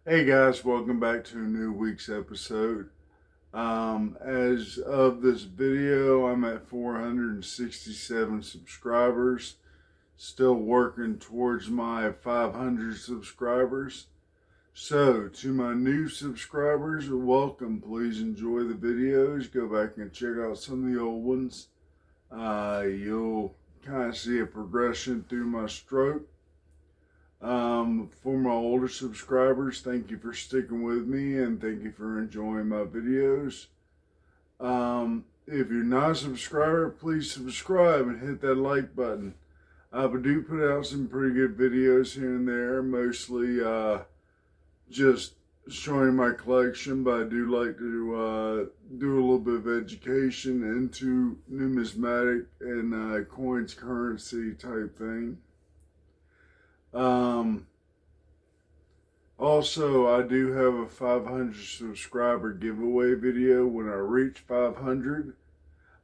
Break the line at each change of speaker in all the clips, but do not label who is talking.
Hey guys, welcome back to a new week's episode. As of this video, I'm at 467 subscribers. Still working towards my 500 subscribers. So, to my new subscribers, welcome. Please enjoy the videos. Go back and check out some of the old ones. You'll kind of see a progression through my stroke. For my older subscribers, thank you for sticking with me and thank you for enjoying my videos. If you're not a subscriber, please subscribe and hit that like button. I do put out some pretty good videos here and there, mostly just showing my collection, but I do like to do a little bit of education into numismatic and coins currency type thing. Also, I do have a 500 subscriber giveaway video. When I reach 500,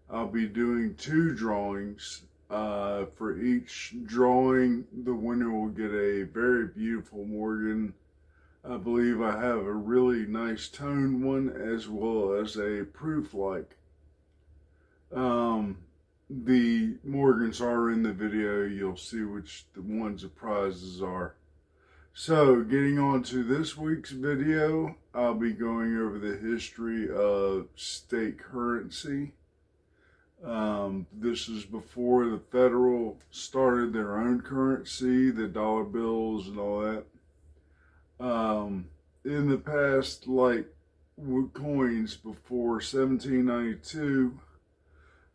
I'll be doing 2 drawings. For each drawing, the winner will get a very beautiful Morgan. I believe I have a really nice toned one as well as a proof-like. The Morgans are in the video. You'll see which the ones the prizes are. So, getting on to this week's video, I'll be going over the history of state currency. This is before the federal started their own currency, the dollar bills and all that. In the past, like with coins before 1792,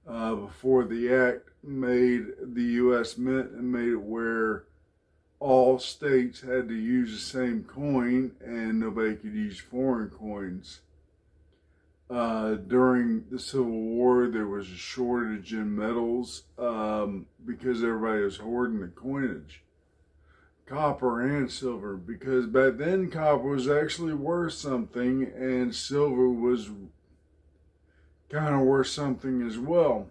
before the act made the U.S. Mint and made it where all states had to use the same coin and nobody could use foreign coins. During the Civil War, there was a shortage in metals because everybody was hoarding the coinage. Copper and silver, because back then copper was actually worth something and silver was kind of worth something as well.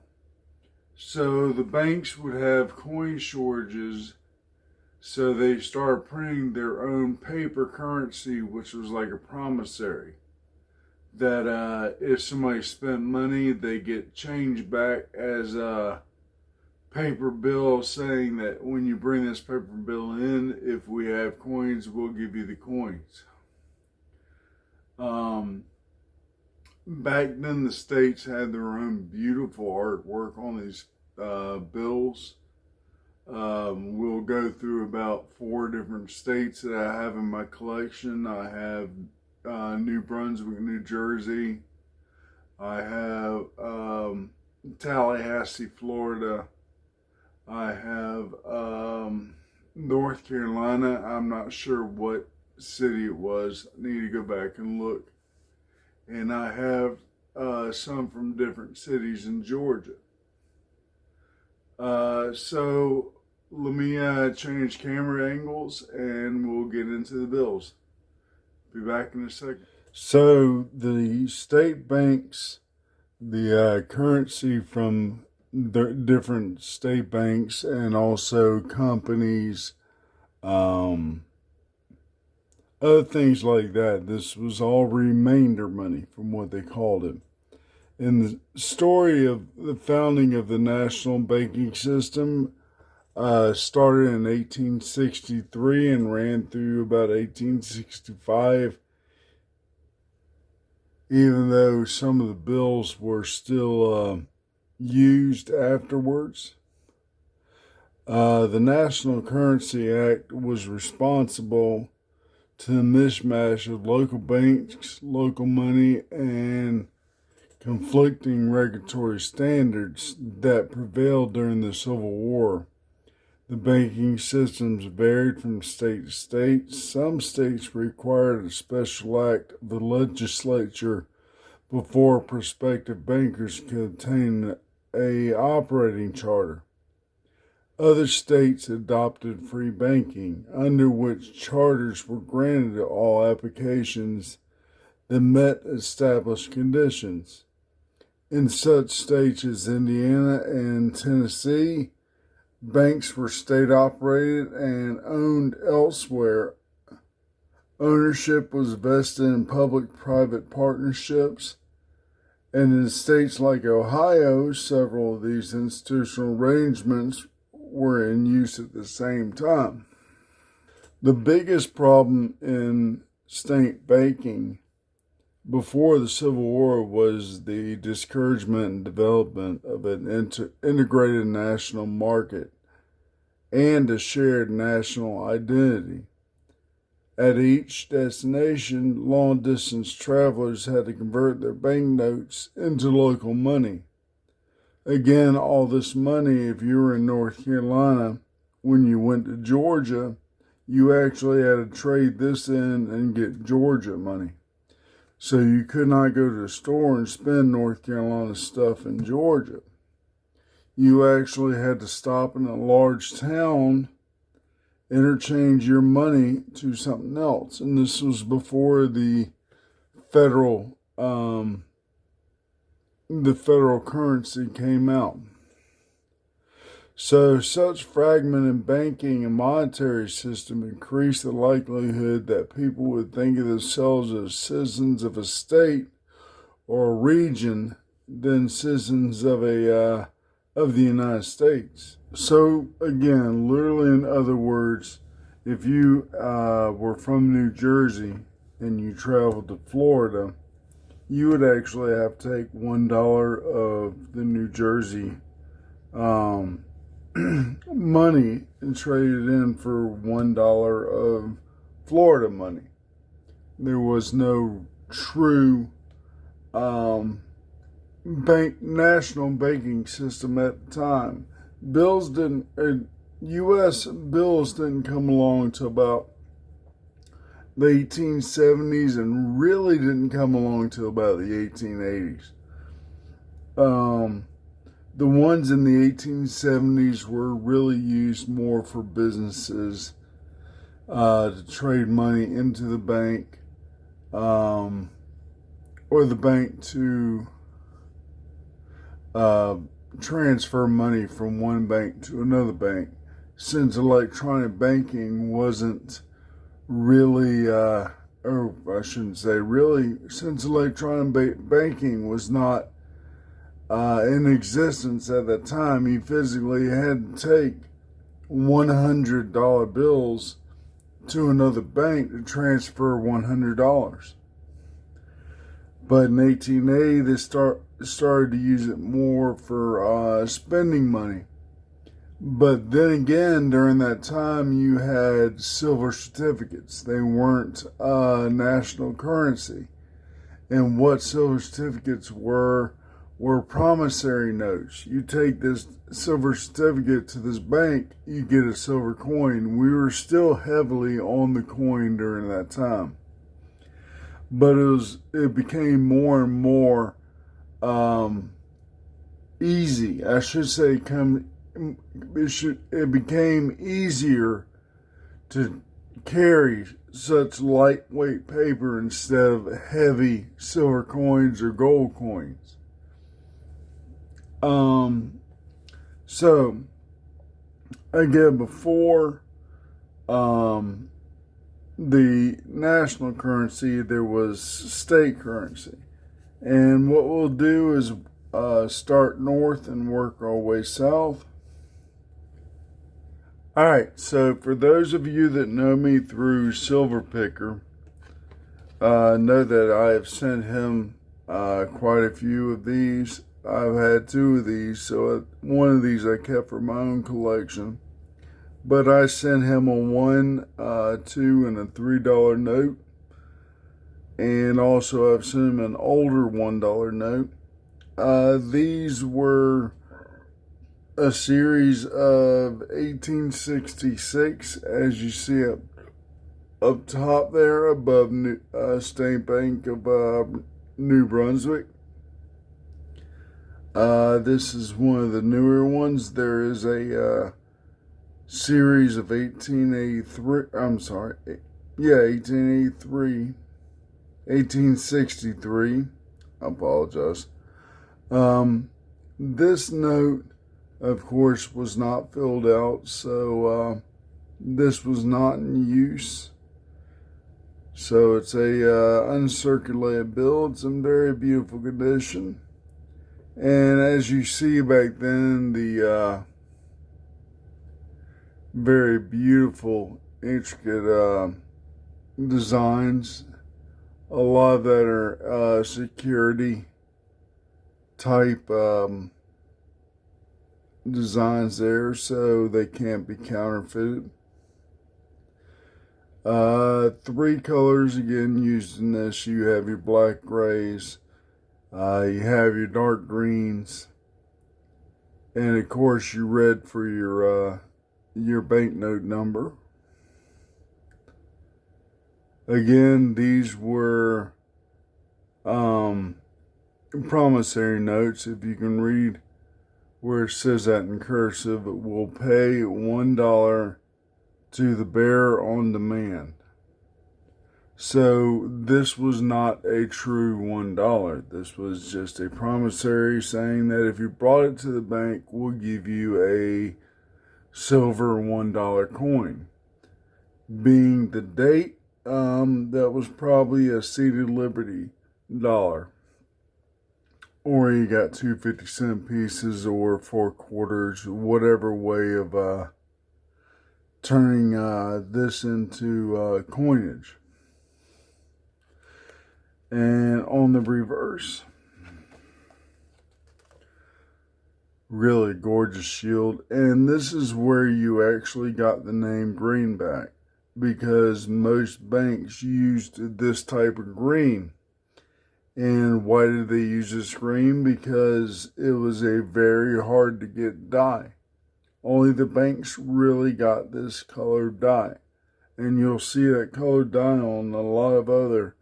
So the banks would have coin shortages, so they started printing their own paper currency, which was like a promissory. That if somebody spent money, they get change back as a paper bill saying that when you bring this paper bill in, if we have coins, we'll give you the coins. Back then, the states had their own beautiful artwork on these bills. We'll go through about 4 different states that I have in my collection. I have New Brunswick, New Jersey. I have Tallahassee, Florida. I have North Carolina. I'm not sure what city it was. I need to go back and look. And I have some from different cities in Georgia. So let me change camera angles and we'll get into the bills. Be back in a second. So the state banks, the currency from the different state banks and also companies, other things like that. This was all remainder money from what they called it. In the story of the founding of the national banking system, started in 1863 and ran through about 1865, even though some of the bills were still used afterwards. The National Currency Act was responsible to the mishmash of local banks, local money, and conflicting regulatory standards that prevailed during the Civil War. The banking systems varied from state to state. Some states required a special act of the legislature before prospective bankers could obtain an operating charter. Other states adopted free banking, under which charters were granted to all applications that met established conditions. In such states as Indiana and Tennessee, banks were state operated and owned elsewhere Ownership was vested in public-private partnerships, and in states like Ohio, several of these institutional arrangements were in use at the same time. The biggest problem in state banking before the Civil War was the discouragement and development of an integrated national market and a shared national identity. At each destination, long-distance travelers had to convert their banknotes into local money. Again, all this money, if you were in North Carolina, when you went to Georgia, you actually had to trade this in and get Georgia money. So you could not go to the store and spend North Carolina stuff in Georgia. You actually had to stop in a large town, interchange your money to something else. And this was before the federal currency came out. So such fragmented banking and monetary system increased the likelihood that people would think of themselves as citizens of a state or a region than citizens of the United States. So again, literally in other words, if you were from New Jersey and you traveled to Florida, you would actually have to take $1 of the New Jersey money and trade it in for $1 of Florida money. There was no true national banking system at the time. U.S. bills didn't come along till about the 1870s and really didn't come along till about the 1880s. The ones in the 1870s were really used more for businesses to trade money into the bank, or the bank to transfer money from one bank to another bank, since electronic banking wasn't really, or I shouldn't say really, since electronic banking was not in existence at that time, you physically had to take $100 bills to another bank to transfer $100. But in 1880, they started to use it more for spending money. But then again, during that time, you had silver certificates. They weren't national currency. And what silver certificates were promissory notes. You take this silver certificate to this bank, you get a silver coin. We were still heavily on the coin during that time. But it became more and more easy. I should say it became easier to carry such lightweight paper instead of heavy silver coins or gold coins. So again, before the national currency, there was state currency. And what we'll do is start north and work our way south. All right, so for those of you that know me through Silver Picker, know that I have sent him quite a few of these. I've had 2 of these, so one of these I kept for my own collection. But I sent him a $1, $2, and a $3 note. And also I've sent him an older $1 note. These were a series of 1866, as you see up top there above State Bank of New Brunswick. This is one of the newer ones. There is a series of 1863. I apologize. This note, of course, was not filled out, so this was not in use. So it's a uncirculated bill. It's in very beautiful condition. And as you see back then, the very beautiful, intricate designs. A lot of that are security type designs there, so they can't be counterfeited. Three colors again used in this. You have your black grays, you have your dark greens, and of course your red for your banknote number. Again, these were promissory notes. If you can read where it says that in cursive, it will pay $1 to the bearer on demand. So this was not a true $1. This was just a promissory saying that if you brought it to the bank, we'll give you a silver $1 coin. Being the date, that was probably a seated Liberty dollar. Or you got 2 50-cent pieces or 4 quarters, whatever way of turning this into coinage. And on the reverse, really gorgeous shield. And this is where you actually got the name greenback, because most banks used this type of green. And why did they use this green? Because it was a very hard to get dye. Only the banks really got this colored dye. And you'll see that colored dye on a lot of other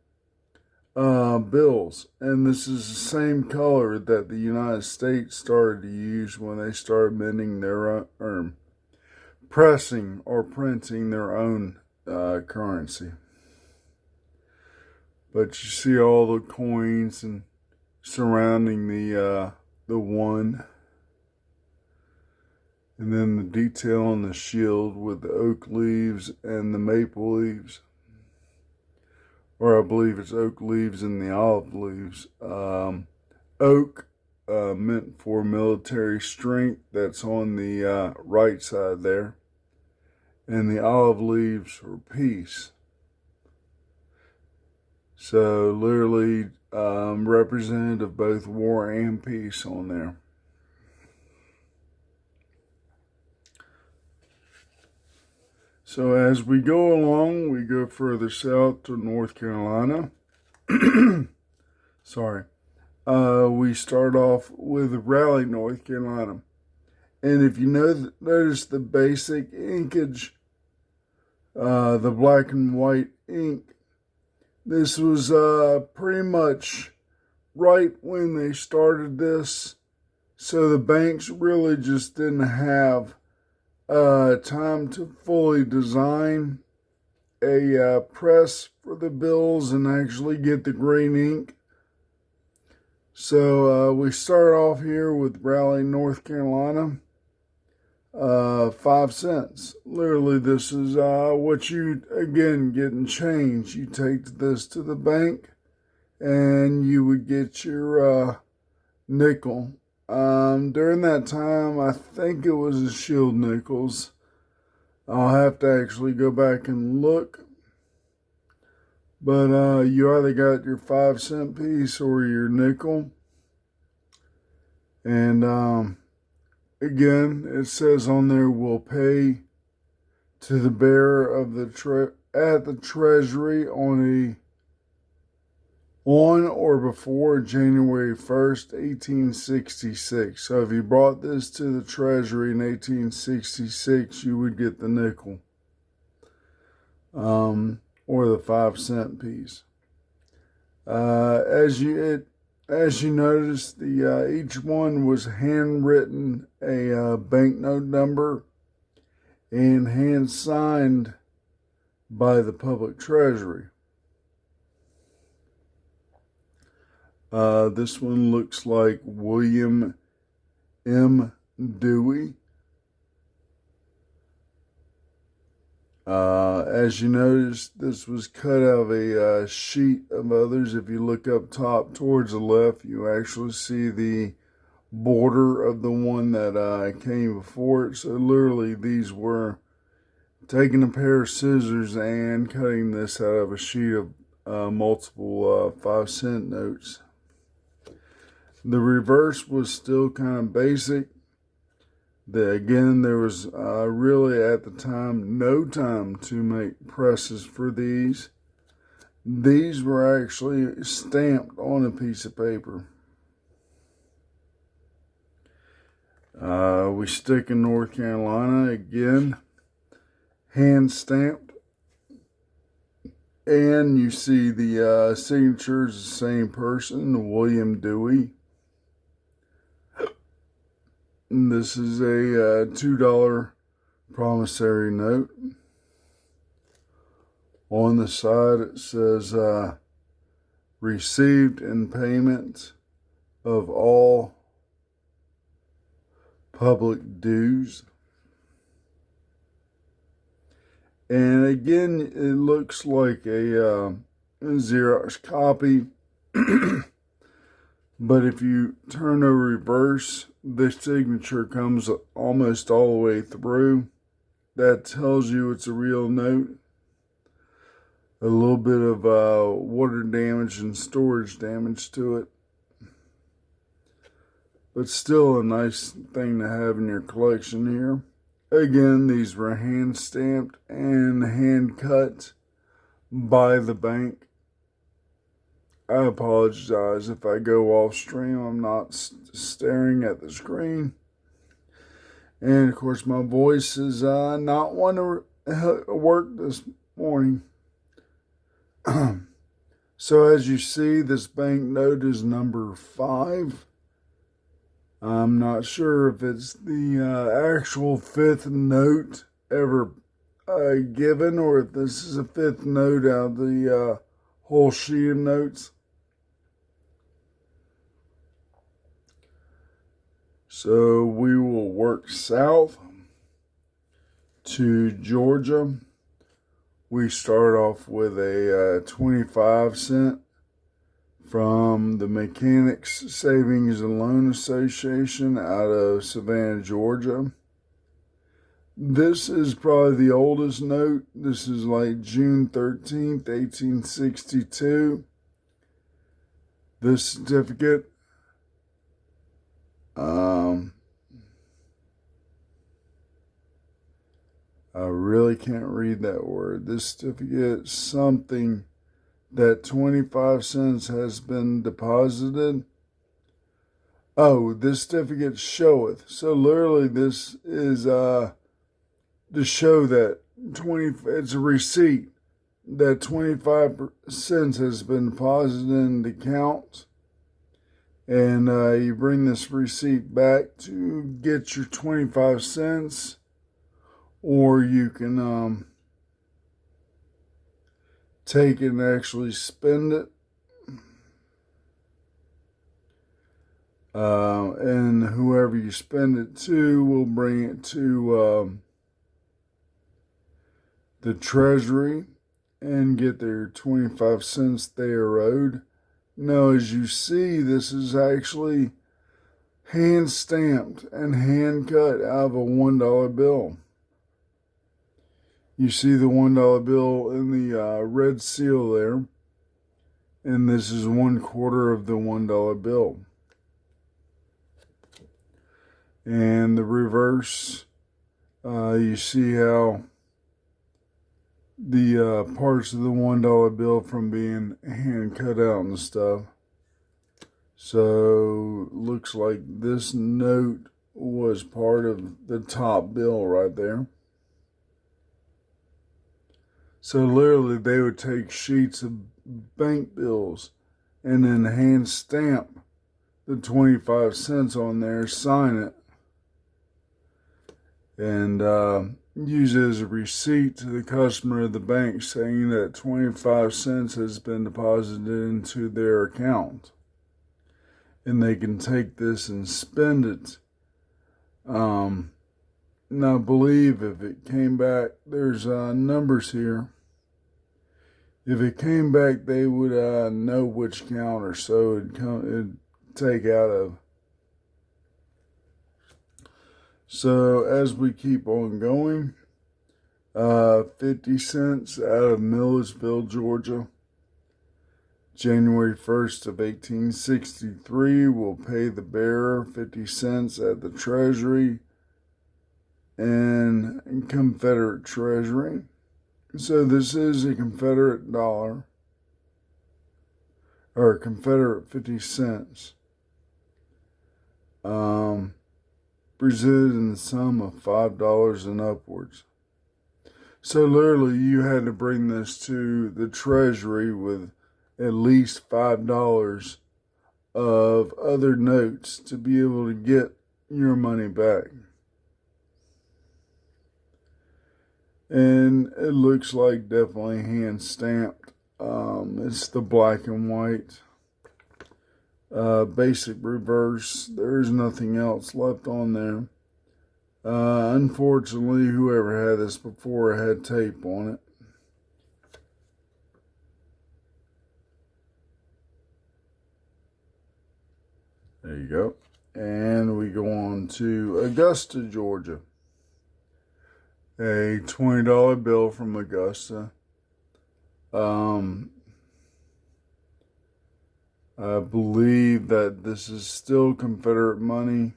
bills. And this is the same color that the United States started to use when they started minting their own, pressing or printing their own currency. But you see all the coins and surrounding the one, and then the detail on the shield with the oak leaves and the maple leaves, or I believe it's oak leaves and the olive leaves. Oak meant for military strength. That's on the right side there. And the olive leaves for peace. So literally representative of both war and peace on there. So as we go along, we go further south to North Carolina. Sorry. We start off with Raleigh, North Carolina. And if you notice the basic inkage, the black and white ink, this was pretty much right when they started this. So the banks really just didn't have time to fully design a press for the bills and actually get the green ink. So we start off here with Raleigh, North Carolina. 5 cents. Literally, this is what you, again, get in change. You take this to the bank and you would get your nickel. During that time, I think it was a Shield nickels. I'll have to actually go back and look. But you either got your 5 cent piece or your nickel. And again, it says on there, will pay to the bearer of the at the Treasury on or before January 1st, 1866. So if you brought this to the Treasury in 1866, you would get the nickel, or the 5 cent piece. As you notice, each one was handwritten, a banknote number, and hand signed by the public treasury. This one looks like William M. Dewey. As you notice, this was cut out of a sheet of others. If you look up top towards the left, you actually see the border of the one that came before it. So literally these were taking a pair of scissors and cutting this out of a sheet of multiple 5-cent notes. The reverse was still kind of basic. Again, there was really at the time no time to make presses for these. These were actually stamped on a piece of paper. We stick in North Carolina again, hand stamped, and you see the signature is the same person, William Dewey. And this is a $2 promissory note. On the side it says received in payment of all public dues. And again, it looks like a Xerox copy. But if you turn a reverse, the signature comes almost all the way through. That tells you it's a real note. A little bit of water damage and storage damage to it. But still a nice thing to have in your collection here. Again, these were hand stamped and hand cut by the bank. I apologize if I go off stream. I'm not staring at the screen. And of course my voice is not one to work this morning. So as you see, this banknote is number 5. I'm not sure if it's the actual 5th note ever given, or if this is a 5th note out of the whole sheet of notes. So we will work south to Georgia. We start off with a 25-cent from the Mechanics Savings and Loan Association out of Savannah, Georgia. This is probably the oldest note. This is like June 13th, 1862. This certificate, I really can't read that word. This certificate, something that 25 cents has been deposited. Oh, this certificate showeth. So literally this is to show that it's a receipt that 25 cents has been deposited in the account. And you bring this receipt back to get your 25 cents. Or you can take it and actually spend it. And whoever you spend it to will bring it to the Treasury and get their 25 cents they are owed. Now, as you see, this is actually hand stamped and hand cut out of a $1 bill. You see the $1 bill in the red seal there. And this is 1/4 of the $1 bill. And the reverse, you see how the parts of the $1 bill from being hand cut out and stuff. So looks like this note was part of the top bill right there. So literally they would take sheets of bank bills and then hand stamp the 25 cents on there, sign it, and use it as a receipt to the customer of the bank saying that 25 cents has been deposited into their account. And they can take this and spend it And I believe if it came back, there's numbers here. If it came back, they would know which counter, so it'd take out of. So as we keep on going, 50 cents out of Milledgeville, Georgia, January 1st of 1863 will pay the bearer 50 cents at the Treasury and Confederate Treasury. So this is a Confederate dollar, or a Confederate 50 cents, presented in the sum of $5 and upwards. So literally you had to bring this to the Treasury with at least $5 of other notes to be able to get your money back. And it looks like definitely hand stamped. It's the black and white basic reverse. There's nothing else left on there. Unfortunately, whoever had this before had tape on it. There you go. And we go on to Augusta, Georgia. A $20 bill from Augusta. I believe that this is still Confederate money.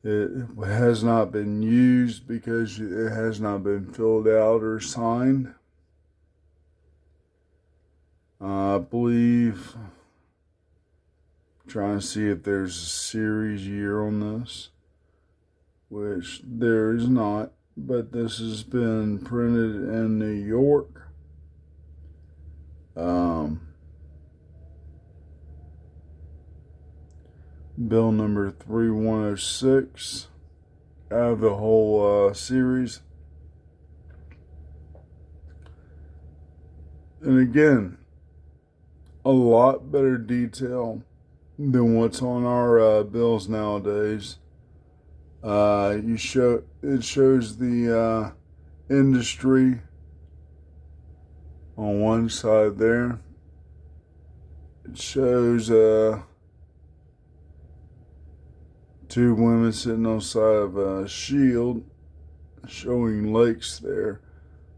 It has not been used because it has not been filled out or signed. I believe, trying to see if there's a series year on this, which there is not, but this has been printed in New York. Bill number 3106 out of the whole series. And again, a lot better detail than what's on our bills nowadays. It shows the industry on one side there. It shows two women sitting on the side of a shield, showing lakes there,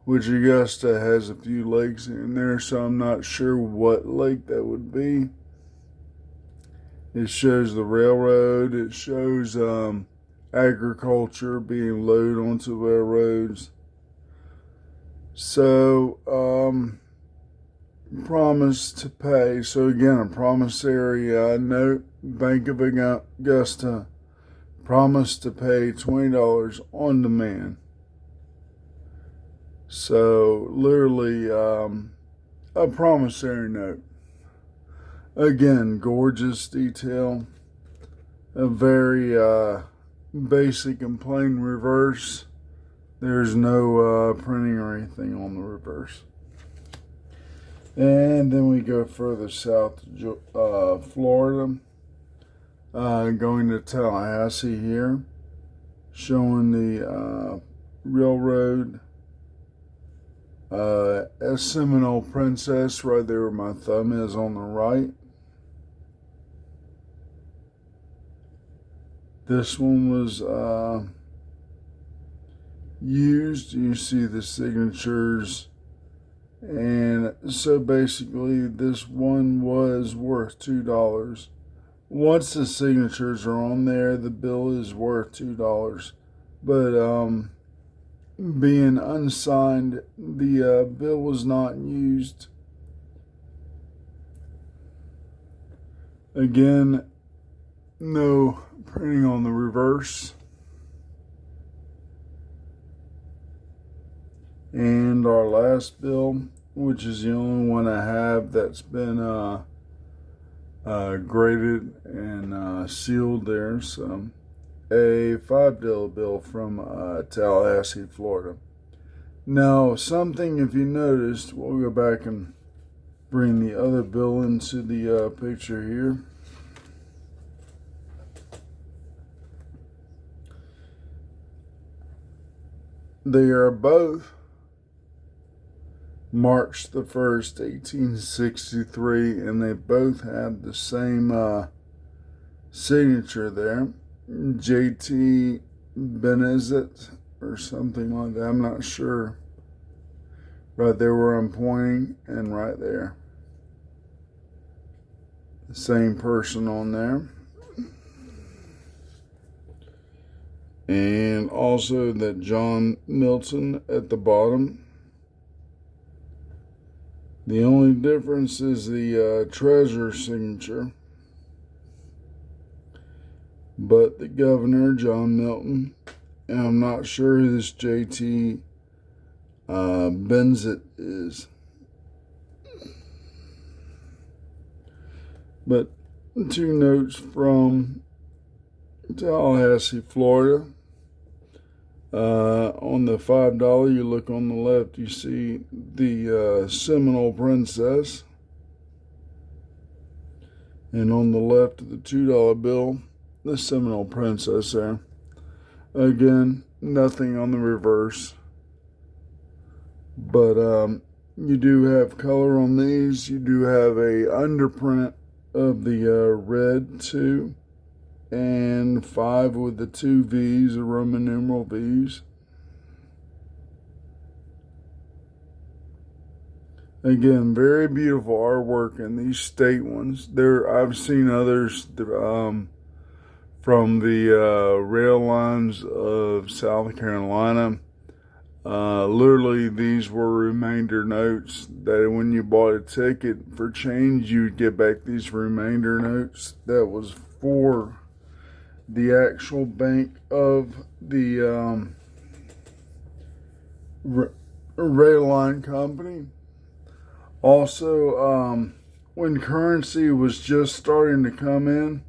which Augusta has a few lakes in there, so I'm not sure what lake that would be. It shows the railroad. It shows agriculture being loaded onto railroads. So, promise to pay. So again, a promissory note, Bank of Augusta, promise to pay $20 on demand. So literally a promissory note. Again, gorgeous detail. A very basic and plain reverse. There's no printing or anything on the reverse. And then we go further south to Florida. Going to Tallahassee here. Showing the railroad. A Seminole Princess right there where my thumb is on the right. This one was used. You see the signatures. And so basically this one was worth $2. Once the signatures are on there, the bill is worth $2. But being unsigned, the bill was not used. Again, no printing on the reverse. And our last bill, which is the only one I have that's been graded and sealed there. So a $5 bill from Tallahassee, Florida. Now, something, if you noticed, we'll go back and bring the other bill into the picture here. They are both March the 1st, 1863, and they both have the same signature there. J.T. Benezet or something like that. I'm not sure. Right there where I'm pointing, and right there. The same person on there. And also that John Milton at the bottom. The only difference is the treasurer's signature. But the governor, John Milton, and I'm not sure who this J.T. Benezet is. But 2 notes from Tallahassee, Florida. On the $5, you look on the left, you see the Seminole Princess. And on the left of the $2 bill, the Seminole Princess there. Again, nothing on the reverse. But you do have color on these. You do have a underprint of the red 2. And 5 with the 2 V's, the Roman numeral V's. Again, very beautiful artwork in these state ones. I've seen others from the rail lines of South Carolina. Literally, these were remainder notes that when you bought a ticket for change, you would get back these remainder notes. That was for the actual bank of the rail line company. Also, when currency was just starting to come in,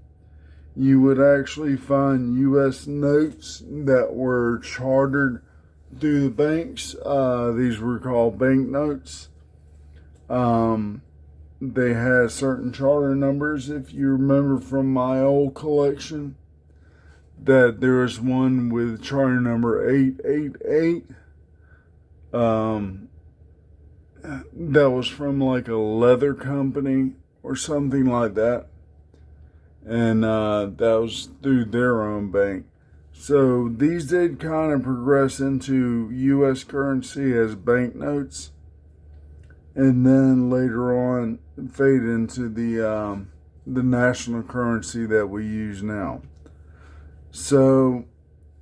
you would actually find U.S. notes that were chartered through the banks. These were called bank notes. They had certain charter numbers. If you remember from my old collection, that there was one with charter number 888. That was from like a leather company or something like that. And that was through their own bank. So these did kind of progress into U.S. currency as banknotes. And then later on fade into the national currency that we use now. So,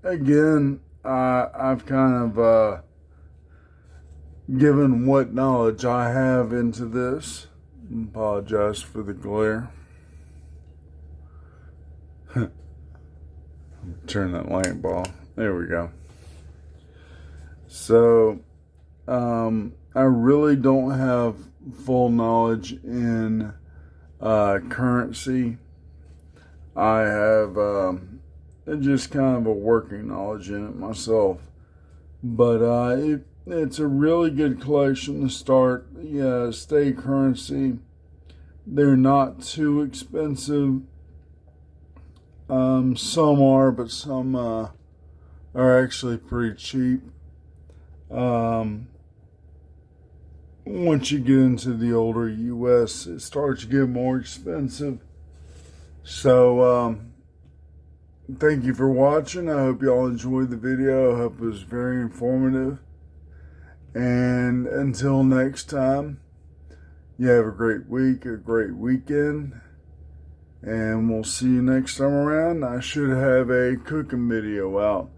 again, I've kind of given what knowledge I have into this. Apologize for the glare. Turn that lamp off. There we go. So, I really don't have full knowledge in currency. I have just kind of a working knowledge in it myself. But it's a really good collection to start. Yeah, state currency. They're not too expensive. Some are, but some are actually pretty cheap. Once you get into the older U.S., it starts to get more expensive. So, thank you for watching. I hope you all enjoyed the video. I hope it was very informative. And until next time, you have a great week, a great weekend. And we'll see you next time around. I should have a cooking video out.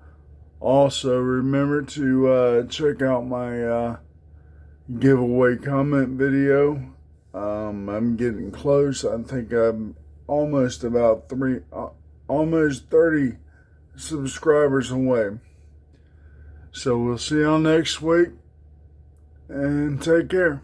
Also, remember to check out my giveaway comment video. I'm getting close. I think I'm almost about almost 30 subscribers away. So we'll see y'all next week, and take care.